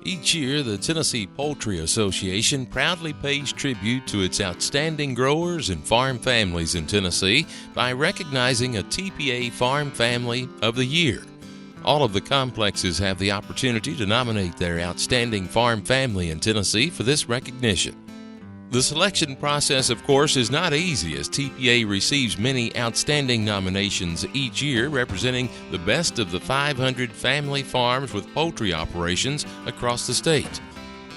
Each year, the Tennessee Poultry Association proudly pays tribute to its outstanding growers and farm families in Tennessee by recognizing a TPA Farm Family of the Year. All of the complexes have the opportunity to nominate their outstanding farm family in Tennessee for this recognition. The selection process, of course, is not easy, as TPA receives many outstanding nominations each year representing the best of the 500 family farms with poultry operations across the state.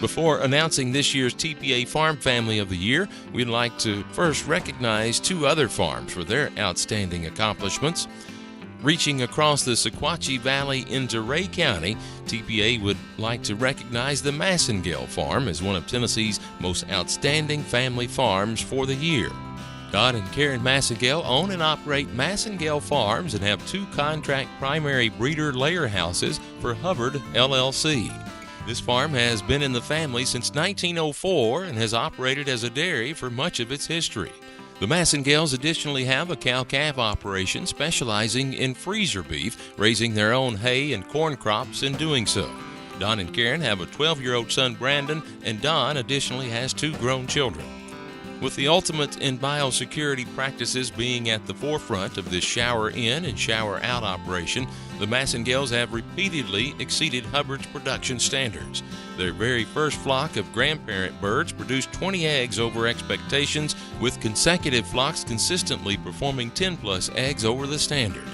Before announcing this year's TPA Farm Family of the Year, we'd like to first recognize two other farms for their outstanding accomplishments. Reaching across the Sequatchie Valley into Ray County, TPA would like to recognize the Massengale Farm as one of Tennessee's most outstanding family farms for the year. Don and Karen Massengale own and operate Massengale Farms and have two contract primary breeder layer houses for Hubbard LLC. This farm has been in the family since 1904 and has operated as a dairy for much of its history. The Massengales additionally have a cow-calf operation specializing in freezer beef, raising their own hay and corn crops in doing so. Don and Karen have a 12-year-old son, Brandon, and Don additionally has two grown children. With the ultimate in biosecurity practices being at the forefront of this shower-in and shower-out operation, the Massengales have repeatedly exceeded Hubbard's production standards. Their very first flock of grandparent birds produced 20 eggs over expectations, with consecutive flocks consistently performing 10-plus eggs over the standard.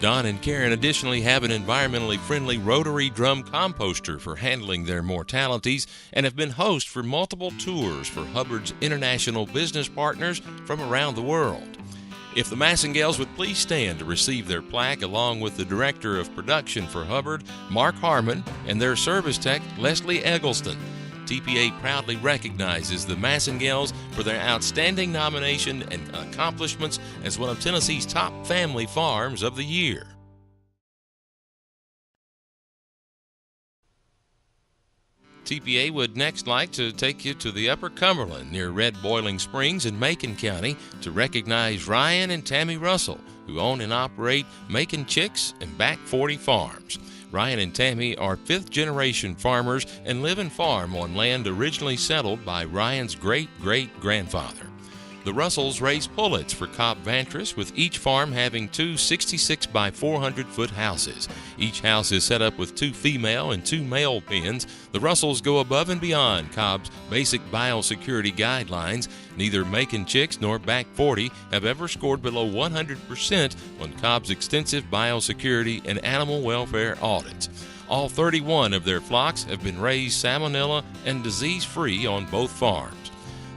Don and Karen additionally have an environmentally friendly rotary drum composter for handling their mortalities and have been hosts for multiple tours for Hubbard's international business partners from around the world. If the Massengales would please stand to receive their plaque along with the Director of Production for Hubbard, Mark Harmon, and their service tech, Leslie Eggleston. TPA proudly recognizes the Massengales for their outstanding nomination and accomplishments as one of Tennessee's top family farms of the year. TPA would next like to take you to the Upper Cumberland near Red Boiling Springs in Macon County to recognize Ryan and Tammy Russell, who own and operate Macon Chicks and Back 40 Farms. Ryan and Tammy are fifth-generation farmers and live and farm on land originally settled by Ryan's great-great-grandfather. The Russells raise pullets for Cobb Vantris, with each farm having two 66 by 400-foot houses. Each house is set up with two female and two male pens. The Russells go above and beyond Cobb's basic biosecurity guidelines. Neither Macon Chicks nor Back 40 have ever scored below 100% on Cobb's extensive biosecurity and animal welfare audits. All 31 of their flocks have been raised salmonella and disease-free on both farms.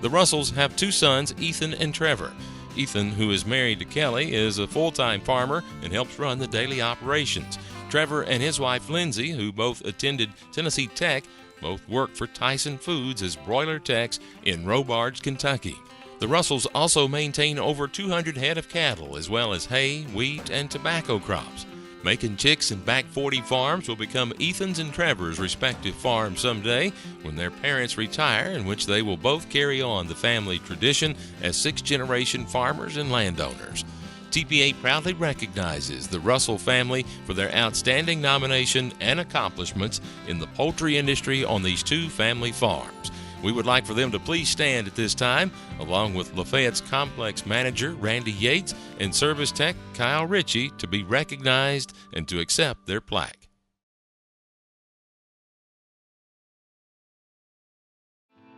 The Russells have two sons, Ethan and Trevor. Ethan, who is married to Kelly, is a full-time farmer and helps run the daily operations. Trevor and his wife, Lindsay, who both attended Tennessee Tech, both work for Tyson Foods as broiler techs in Robards, Kentucky. The Russells also maintain over 200 head of cattle, as well as hay, wheat, and tobacco crops. Macon Chicks and Back 40 Farms will become Ethan's and Trevor's respective farms someday when their parents retire, in which they will both carry on the family tradition as sixth-generation farmers and landowners. TPA proudly recognizes the Russell family for their outstanding nomination and accomplishments in the poultry industry on these two family farms. We would like for them to please stand at this time, along with Lafayette's complex manager, Randy Yates, and service tech, Kyle Ritchie, to be recognized and to accept their plaque.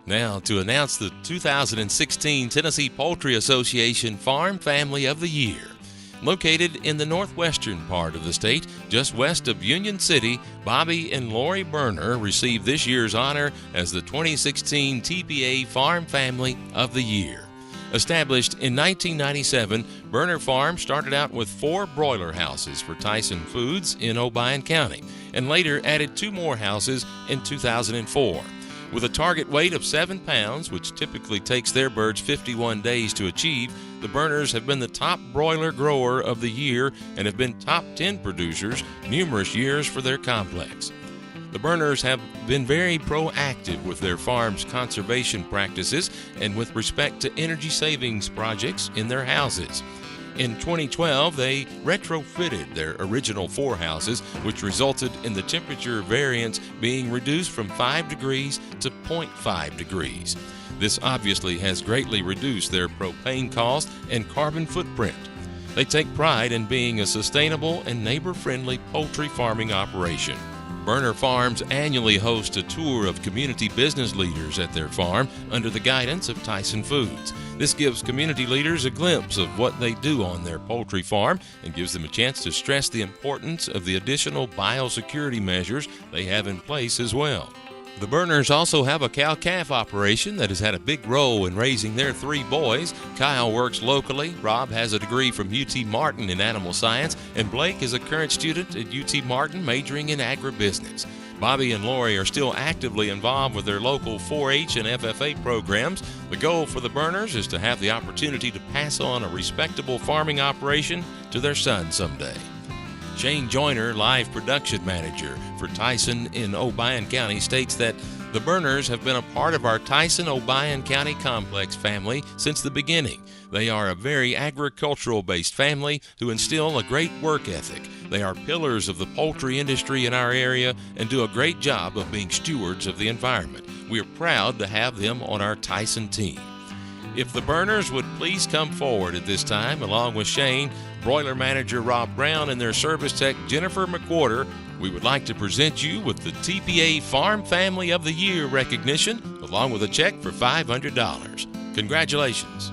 Now, to announce the 2016 Tennessee Poultry Association Farm Family of the Year. Located in the northwestern part of the state, just west of Union City, Bobby and Lori Berner received this year's honor as the 2016 TPA Farm Family of the Year. Established in 1997, Berner Farm started out with 4 broiler houses for Tyson Foods in Obion County, and later added 2 more houses in 2004. With a target weight of 7 pounds, which typically takes their birds 51 days to achieve, the Berners have been the top broiler grower of the year and have been top 10 producers numerous years for their complex. The Berners have been very proactive with their farm's conservation practices and with respect to energy savings projects in their houses. In 2012, they retrofitted their original 4 houses, which resulted in the temperature variance being reduced from 5 degrees to 0.5 degrees. This obviously has greatly reduced their propane cost and carbon footprint. They take pride in being a sustainable and neighbor-friendly poultry farming operation. Burner Farms annually hosts a tour of community business leaders at their farm under the guidance of Tyson Foods. This gives community leaders a glimpse of what they do on their poultry farm and gives them a chance to stress the importance of the additional biosecurity measures they have in place as well. The Burners also have a cow-calf operation that has had a big role in raising their 3 boys. Kyle works locally, Rob has a degree from UT Martin in animal science, and Blake is a current student at UT Martin majoring in agribusiness. Bobby and Lori are still actively involved with their local 4-H and FFA programs. The goal for the Burners is to have the opportunity to pass on a respectable farming operation to their son someday. Shane Joyner, live production manager for Tyson in Obion County, states that the Burners have been a part of our Tyson-Obion County complex family since the beginning. They are a very agricultural-based family who instill a great work ethic. They are pillars of the poultry industry in our area and do a great job of being stewards of the environment. We are proud to have them on our Tyson team. If the Burners would please come forward at this time, along with Shane, broiler manager Rob Brown, and their service tech Jennifer McWhorter, we would like to present you with the TPA Farm Family of the Year recognition, along with a check for $500. Congratulations.